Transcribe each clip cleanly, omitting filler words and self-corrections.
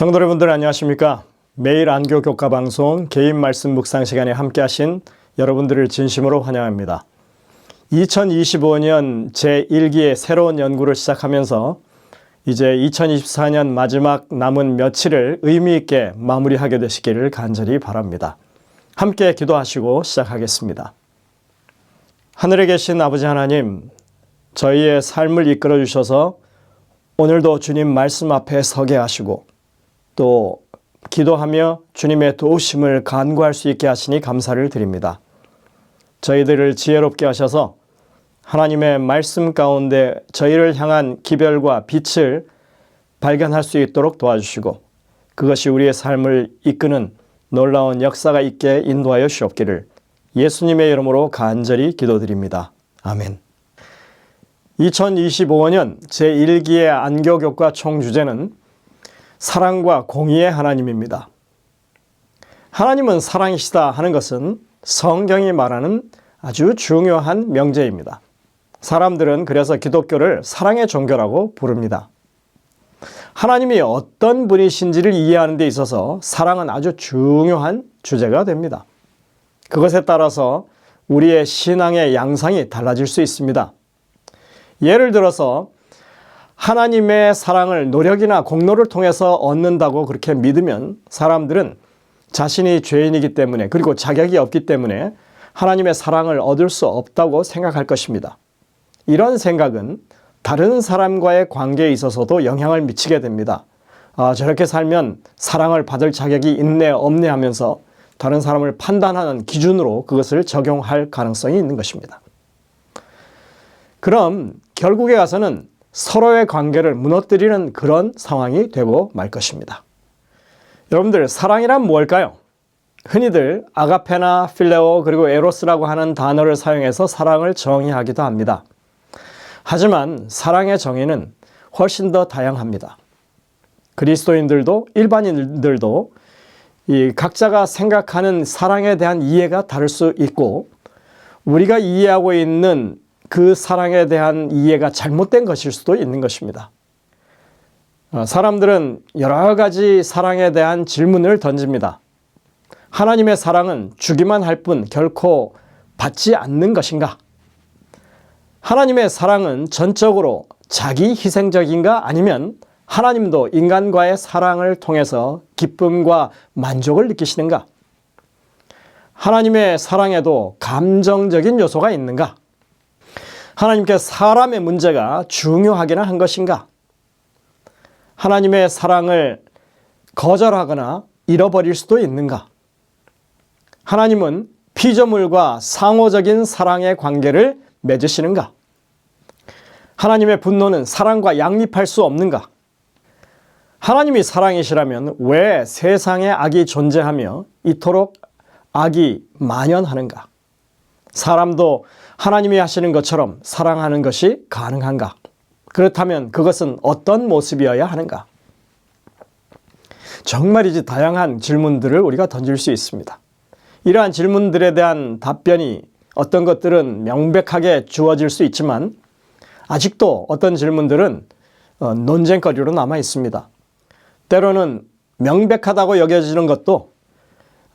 성도 여러분들 안녕하십니까? 매일 안교 교과 방송 개인 말씀 묵상 시간에 함께 하신 여러분들을 진심으로 환영합니다. 2025년 제1기의 새로운 연구를 시작하면서 이제 2024년 마지막 남은 며칠을 의미 있게 마무리하게 되시기를 간절히 바랍니다. 함께 기도하시고 시작하겠습니다. 하늘에 계신 아버지 하나님, 저희의 삶을 이끌어 주셔서 오늘도 주님 말씀 앞에 서게 하시고 또 기도하며 주님의 도우심을 간구할 수 있게 하시니 감사를 드립니다. 저희들을 지혜롭게 하셔서 하나님의 말씀 가운데 저희를 향한 기별과 빛을 발견할 수 있도록 도와주시고 그것이 우리의 삶을 이끄는 놀라운 역사가 있게 인도하여 주옵기를 예수님의 이름으로 간절히 기도드립니다. 아멘. 2025년 제1기의 안교교과 총주제는 사랑과 공의의 하나님입니다. 하나님은 사랑이시다 하는 것은 성경이 말하는 아주 중요한 명제입니다. 사람들은 그래서 기독교를 사랑의 종교라고 부릅니다. 하나님이 어떤 분이신지를 이해하는 데 있어서 사랑은 아주 중요한 주제가 됩니다. 그것에 따라서 우리의 신앙의 양상이 달라질 수 있습니다. 예를 들어서 하나님의 사랑을 노력이나 공로를 통해서 얻는다고 그렇게 믿으면 사람들은 자신이 죄인이기 때문에 그리고 자격이 없기 때문에 하나님의 사랑을 얻을 수 없다고 생각할 것입니다. 이런 생각은 다른 사람과의 관계에 있어서도 영향을 미치게 됩니다. 저렇게 살면 사랑을 받을 자격이 있네 없네 하면서 다른 사람을 판단하는 기준으로 그것을 적용할 가능성이 있는 것입니다. 그럼 결국에 가서는 서로의 관계를 무너뜨리는 그런 상황이 되고 말 것입니다. 여러분들, 사랑이란 무엇일까요? 흔히들 아가페나 필레오 그리고 에로스라고 하는 단어를 사용해서 사랑을 정의하기도 합니다. 하지만 사랑의 정의는 훨씬 더 다양합니다. 그리스도인들도 일반인들도 이 각자가 생각하는 사랑에 대한 이해가 다를 수 있고 우리가 이해하고 있는 그 사랑에 대한 이해가 잘못된 것일 수도 있는 것입니다. 사람들은 여러 가지 사랑에 대한 질문을 던집니다. 하나님의 사랑은 주기만 할 뿐 결코 받지 않는 것인가? 하나님의 사랑은 전적으로 자기 희생적인가? 아니면 하나님도 인간과의 사랑을 통해서 기쁨과 만족을 느끼시는가? 하나님의 사랑에도 감정적인 요소가 있는가? 하나님께 사람의 문제가 중요하기나 한 것인가? 하나님의 사랑을 거절하거나 잃어버릴 수도 있는가? 하나님은 피조물과 상호적인 사랑의 관계를 맺으시는가? 하나님의 분노는 사랑과 양립할 수 없는가? 하나님이 사랑이시라면 왜 세상에 악이 존재하며 이토록 악이 만연하는가? 사람도 하나님이 하시는 것처럼 사랑하는 것이 가능한가? 그렇다면 그것은 어떤 모습이어야 하는가? 정말이지 다양한 질문들을 우리가 던질 수 있습니다. 이러한 질문들에 대한 답변이 어떤 것들은 명백하게 주어질 수 있지만 아직도 어떤 질문들은 논쟁거리로 남아 있습니다. 때로는 명백하다고 여겨지는 것도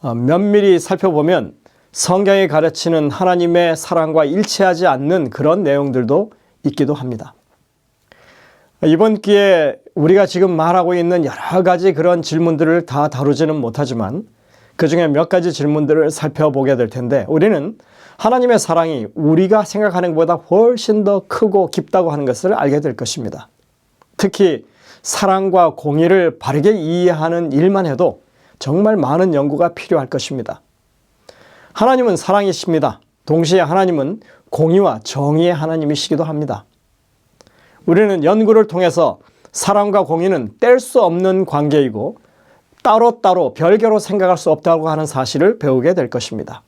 면밀히 살펴보면 성경이 가르치는 하나님의 사랑과 일치하지 않는 그런 내용들도 있기도 합니다. 이번 기회에 우리가 지금 말하고 있는 여러 가지 그런 질문들을 다 다루지는 못하지만 그 중에 몇 가지 질문들을 살펴보게 될 텐데 우리는 하나님의 사랑이 우리가 생각하는 것보다 훨씬 더 크고 깊다고 하는 것을 알게 될 것입니다. 특히 사랑과 공의를 바르게 이해하는 일만 해도 정말 많은 연구가 필요할 것입니다. 하나님은 사랑이십니다. 동시에 하나님은 공의와 정의의 하나님이시기도 합니다. 우리는 연구를 통해서 사랑과 공의는 뗄 수 없는 관계이고 따로따로 별개로 생각할 수 없다고 하는 사실을 배우게 될 것입니다.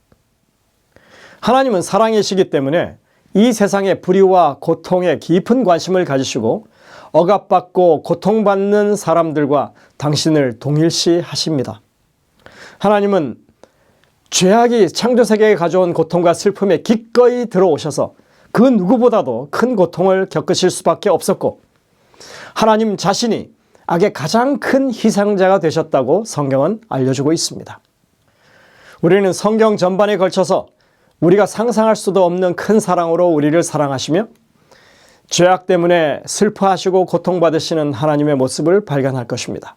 하나님은 사랑이시기 때문에 이 세상의 불의와 고통에 깊은 관심을 가지시고 억압받고 고통받는 사람들과 당신을 동일시 하십니다. 하나님은 죄악이 창조세계에 가져온 고통과 슬픔에 기꺼이 들어오셔서 그 누구보다도 큰 고통을 겪으실 수밖에 없었고 하나님 자신이 악의 가장 큰 희생자가 되셨다고 성경은 알려주고 있습니다. 우리는 성경 전반에 걸쳐서 우리가 상상할 수도 없는 큰 사랑으로 우리를 사랑하시며 죄악 때문에 슬퍼하시고 고통받으시는 하나님의 모습을 발견할 것입니다.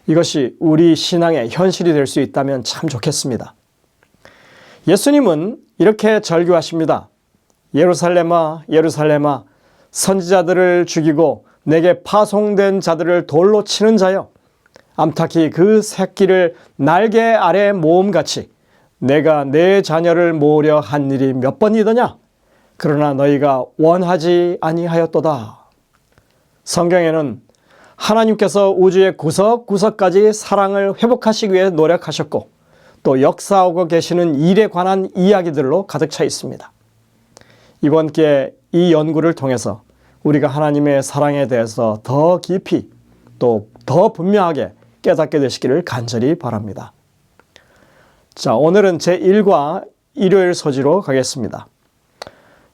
이것이 우리 신앙의 현실이 될 수 있다면 참 좋겠습니다. 예수님은 이렇게 절규하십니다. 예루살렘아, 예루살렘아, 선지자들을 죽이고 내게 파송된 자들을 돌로 치는 자여, 암탉이 그 새끼를 날개 아래 모음같이 내가 내 자녀를 모으려 한 일이 몇 번이더냐? 그러나 너희가 원하지 아니하였도다. 성경에는 하나님께서 우주의 구석구석까지 사랑을 회복하시기 위해 노력하셨고 또 역사하고 계시는 일에 관한 이야기들로 가득 차 있습니다. 이번 기회에 이 연구를 통해서 우리가 하나님의 사랑에 대해서 더 깊이 또 더 분명하게 깨닫게 되시기를 간절히 바랍니다. 자, 오늘은 제1과 일요일 소지로 가겠습니다.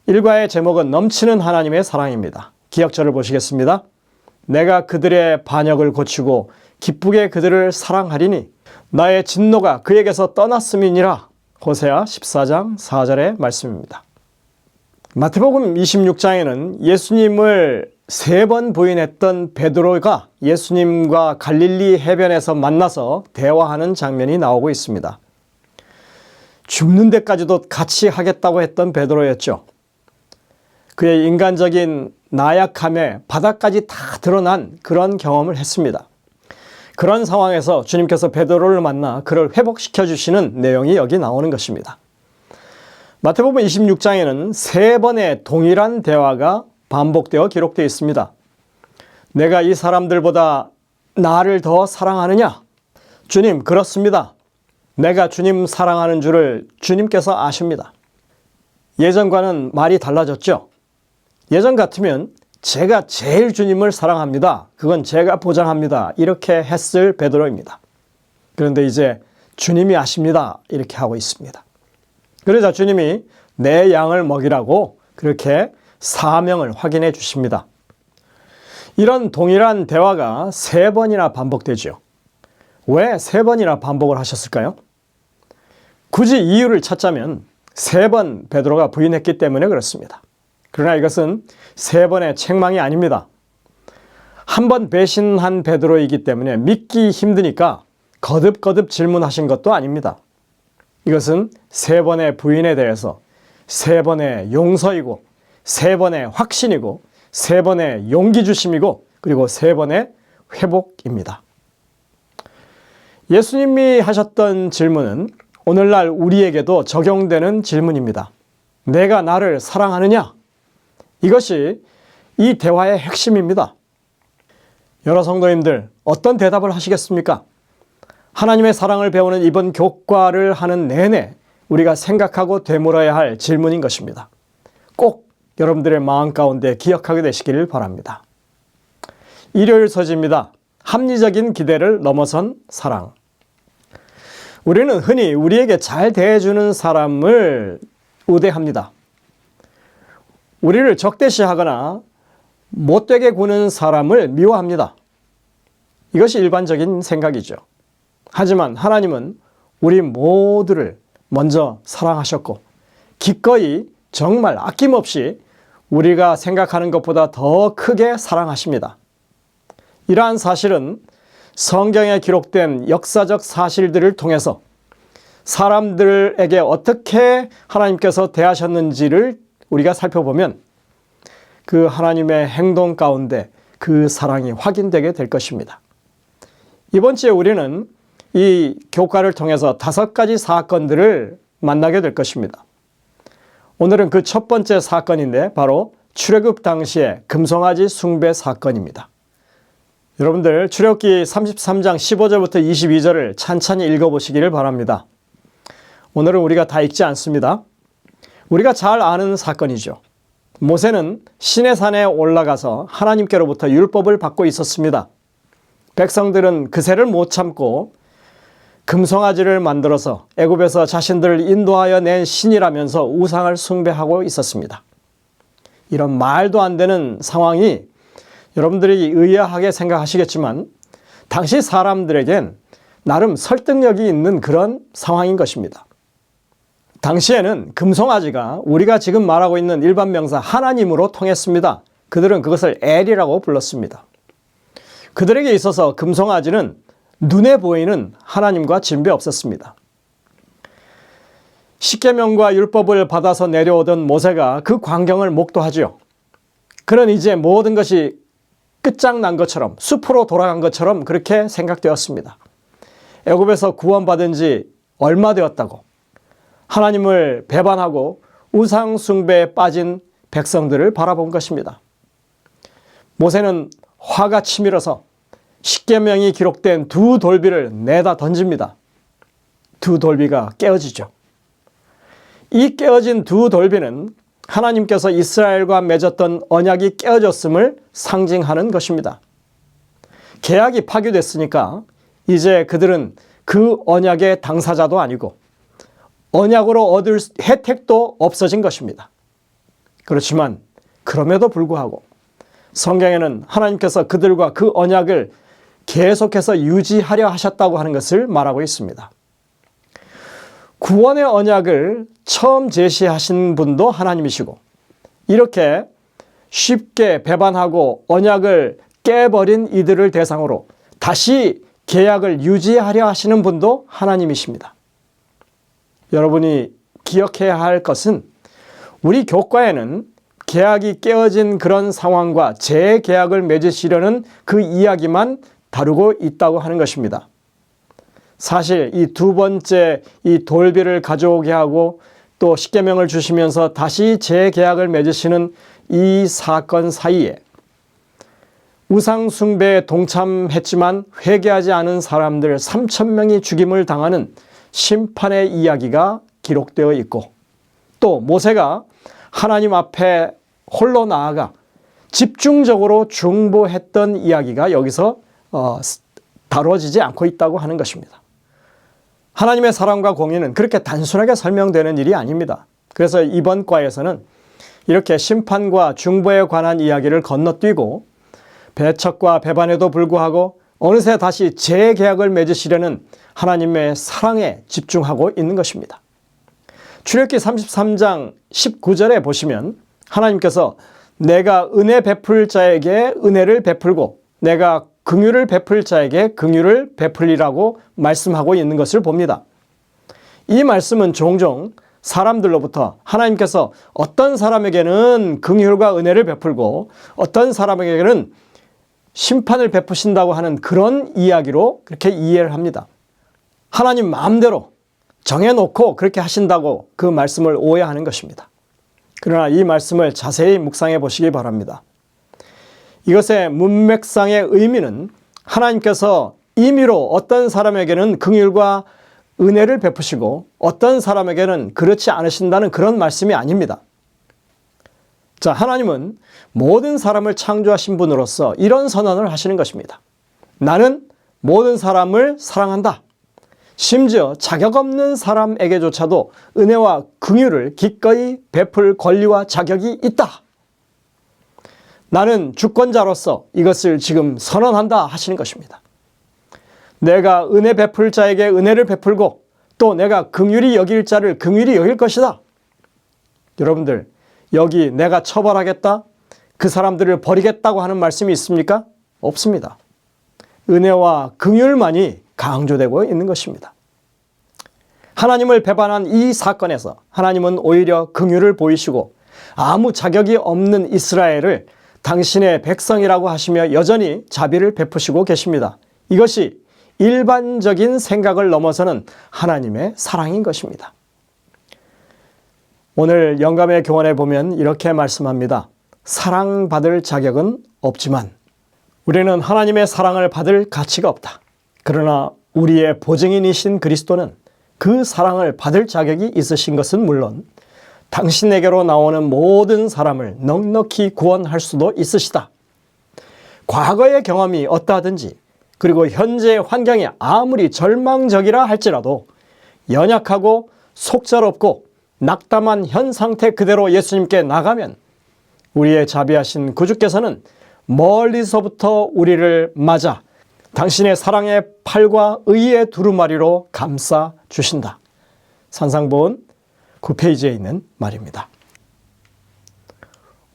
1과의 제목은 넘치는 하나님의 사랑입니다. 기억절을 보시겠습니다. 내가 그들의 반역을 고치고 기쁘게 그들을 사랑하리니 나의 진노가 그에게서 떠났음이니라. 호세아 14장 4절의 말씀입니다. 마태복음 26장에는 예수님을 3번 부인했던 베드로가 예수님과 갈릴리 해변에서 만나서 대화하는 장면이 나오고 있습니다. 죽는 데까지도 같이 하겠다고 했던 베드로였죠. 그의 인간적인 나약함에 바닥까지 다 드러난 그런 경험을 했습니다. 그런 상황에서 주님께서 베드로를 만나 그를 회복시켜 주시는 내용이 여기 나오는 것입니다. 마태복음 26장에는 3번의 동일한 대화가 반복되어 기록되어 있습니다. 내가 이 사람들보다 나를 더 사랑하느냐? 주님, 그렇습니다. 내가 주님 사랑하는 줄을 주님께서 아십니다. 예전과는 말이 달라졌죠. 예전 같으면 제가 제일 주님을 사랑합니다. 그건 제가 보장합니다. 이렇게 했을 베드로입니다. 그런데 이제 주님이 아십니다. 이렇게 하고 있습니다. 그러자 주님이 내 양을 먹이라고 그렇게 사명을 확인해 주십니다. 이런 동일한 대화가 3번이나 반복되죠. 왜 3번이나 반복을 하셨을까요? 굳이 이유를 찾자면 3번 베드로가 부인했기 때문에 그렇습니다. 그러나 이것은 3번의 책망이 아닙니다. 한 번 배신한 베드로이기 때문에 믿기 힘드니까 거듭거듭 질문하신 것도 아닙니다. 이것은 3번의 부인에 대해서 3번의 용서이고 3번의 확신이고 3번의 용기 주심이고 그리고 3번의 회복입니다. 예수님이 하셨던 질문은 오늘날 우리에게도 적용되는 질문입니다. 내가 나를 사랑하느냐? 이것이 이 대화의 핵심입니다. 여러 성도님들, 어떤 대답을 하시겠습니까? 하나님의 사랑을 배우는 이번 교과를 하는 내내 우리가 생각하고 되물어야 할 질문인 것입니다. 꼭 여러분들의 마음 가운데 기억하게 되시기를 바랍니다. 일요일 서지입니다. 합리적인 기대를 넘어선 사랑. 우리는 흔히 우리에게 잘 대해주는 사람을 우대합니다. 우리를 적대시하거나 못되게 구는 사람을 미워합니다. 이것이 일반적인 생각이죠. 하지만 하나님은 우리 모두를 먼저 사랑하셨고 기꺼이 정말 아낌없이 우리가 생각하는 것보다 더 크게 사랑하십니다. 이러한 사실은 성경에 기록된 역사적 사실들을 통해서 사람들에게 어떻게 하나님께서 대하셨는지를 우리가 살펴보면 그 하나님의 행동 가운데 그 사랑이 확인되게 될 것입니다. 이번 주에 우리는 이 교과를 통해서 5가지 사건들을 만나게 될 것입니다. 오늘은 그 첫 번째 사건인데 바로 출애굽 당시의 금송아지 숭배 사건입니다. 여러분들 출애굽기 33장 15절부터 22절을 찬찬히 읽어보시기를 바랍니다. 오늘은 우리가 다 읽지 않습니다. 우리가 잘 아는 사건이죠. 모세는 시내산에 올라가서 하나님께로부터 율법을 받고 있었습니다. 백성들은 그새를 못 참고 금송아지를 만들어서 애굽에서 자신들을 인도하여 낸 신이라면서 우상을 숭배하고 있었습니다. 이런 말도 안 되는 상황이 여러분들이 의아하게 생각하시겠지만 당시 사람들에겐 나름 설득력이 있는 그런 상황인 것입니다. 당시에는 금송아지가 우리가 지금 말하고 있는 일반 명사 하나님으로 통했습니다. 그들은 그것을 엘이라고 불렀습니다. 그들에게 있어서 금송아지는 눈에 보이는 하나님과 진배 없었습니다. 십계명과 율법을 받아서 내려오던 모세가 그 광경을 목도하지요. 그는 이제 모든 것이 끝장난 것처럼, 숲으로 돌아간 것처럼 그렇게 생각되었습니다. 애굽에서 구원받은 지 얼마 되었다고 하나님을 배반하고 우상 숭배에 빠진 백성들을 바라본 것입니다. 모세는 화가 치밀어서 십계명이 기록된 두 돌비를 내다 던집니다. 두 돌비가 깨어지죠. 이 깨어진 두 돌비는 하나님께서 이스라엘과 맺었던 언약이 깨어졌음을 상징하는 것입니다. 계약이 파기됐으니까 이제 그들은 그 언약의 당사자도 아니고 언약으로 얻을 혜택도 없어진 것입니다. 그렇지만 그럼에도 불구하고 성경에는 하나님께서 그들과 그 언약을 계속해서 유지하려 하셨다고 하는 것을 말하고 있습니다. 구원의 언약을 처음 제시하신 분도 하나님이시고 이렇게 쉽게 배반하고 언약을 깨버린 이들을 대상으로 다시 계약을 유지하려 하시는 분도 하나님이십니다. 여러분이 기억해야 할 것은 우리 교과에는 계약이 깨어진 그런 상황과 재계약을 맺으시려는 그 이야기만 다루고 있다고 하는 것입니다. 사실 이 두 번째 이 돌비를 가져오게 하고 또 십계명을 주시면서 다시 재계약을 맺으시는 이 사건 사이에 우상 숭배에 동참했지만 회개하지 않은 사람들 3,000명이 죽임을 당하는 심판의 이야기가 기록되어 있고 또 모세가 하나님 앞에 홀로 나아가 집중적으로 중보했던 이야기가 여기서 다뤄지지 않고 있다고 하는 것입니다. 하나님의 사랑과 공의는 그렇게 단순하게 설명되는 일이 아닙니다. 그래서 이번 과에서는 이렇게 심판과 중보에 관한 이야기를 건너뛰고 배척과 배반에도 불구하고 어느새 다시 재계약을 맺으시려는 하나님의 사랑에 집중하고 있는 것입니다. 출애굽기 33장 19절에 보시면 하나님께서 내가 은혜 베풀 자에게 은혜를 베풀고 내가 긍휼을 베풀 자에게 긍휼을 베풀리라고 말씀하고 있는 것을 봅니다. 이 말씀은 종종 사람들로부터 하나님께서 어떤 사람에게는 긍휼과 은혜를 베풀고 어떤 사람에게는 심판을 베푸신다고 하는 그런 이야기로 그렇게 이해를 합니다. 하나님 마음대로 정해놓고 그렇게 하신다고 그 말씀을 오해하는 것입니다. 그러나 이 말씀을 자세히 묵상해 보시기 바랍니다. 이것의 문맥상의 의미는 하나님께서 임의로 어떤 사람에게는 긍휼과 은혜를 베푸시고 어떤 사람에게는 그렇지 않으신다는 그런 말씀이 아닙니다. 자, 하나님은 모든 사람을 창조하신 분으로서 이런 선언을 하시는 것입니다. 나는 모든 사람을 사랑한다. 심지어 자격 없는 사람에게조차도 은혜와 긍휼을 기꺼이 베풀 권리와 자격이 있다. 나는 주권자로서 이것을 지금 선언한다 하시는 것입니다. 내가 은혜 베풀 자에게 은혜를 베풀고 또 내가 긍휼히 여길 자를 긍휼히 여길 것이다. 여러분들, 여기 내가 처벌하겠다, 그 사람들을 버리겠다고 하는 말씀이 있습니까? 없습니다. 은혜와 긍휼만이 강조되고 있는 것입니다. 하나님을 배반한 이 사건에서 하나님은 오히려 긍휼을 보이시고 아무 자격이 없는 이스라엘을 당신의 백성이라고 하시며 여전히 자비를 베푸시고 계십니다. 이것이 일반적인 생각을 넘어서는 하나님의 사랑인 것입니다. 오늘 영감의 교훈에 보면 이렇게 말씀합니다. 사랑받을 자격은 없지만 우리는 하나님의 사랑을 받을 가치가 없다. 그러나 우리의 보증인이신 그리스도는 그 사랑을 받을 자격이 있으신 것은 물론 당신에게로 나오는 모든 사람을 넉넉히 구원할 수도 있으시다. 과거의 경험이 어떠하든지 그리고 현재의 환경이 아무리 절망적이라 할지라도 연약하고 속절없고 낙담한 현 상태 그대로 예수님께 나가면 우리의 자비하신 구주께서는 멀리서부터 우리를 맞아 당신의 사랑의 팔과 의의 두루마리로 감싸 주신다. 산상본 9페이지에 있는 말입니다.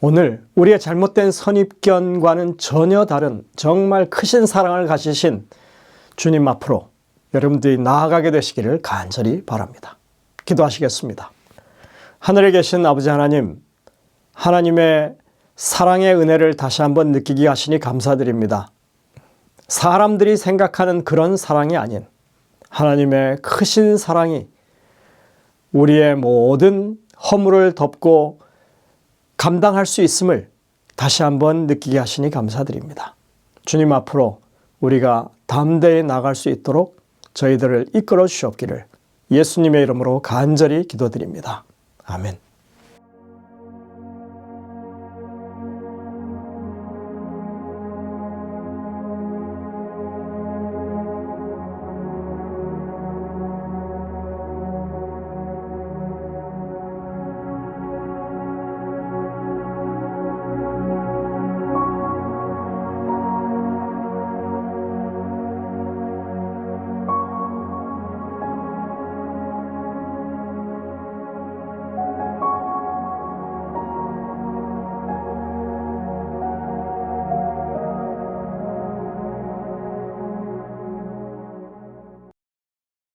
오늘 우리의 잘못된 선입견과는 전혀 다른 정말 크신 사랑을 가지신 주님 앞으로 여러분들이 나아가게 되시기를 간절히 바랍니다. 기도하시겠습니다. 하늘에 계신 아버지 하나님, 하나님의 사랑의 은혜를 다시 한번 느끼게 하시니 감사드립니다. 사람들이 생각하는 그런 사랑이 아닌 하나님의 크신 사랑이 우리의 모든 허물을 덮고 감당할 수 있음을 다시 한번 느끼게 하시니 감사드립니다. 주님 앞으로 우리가 담대히 나갈 수 있도록 저희들을 이끌어 주시옵기를 예수님의 이름으로 간절히 기도드립니다. 아멘.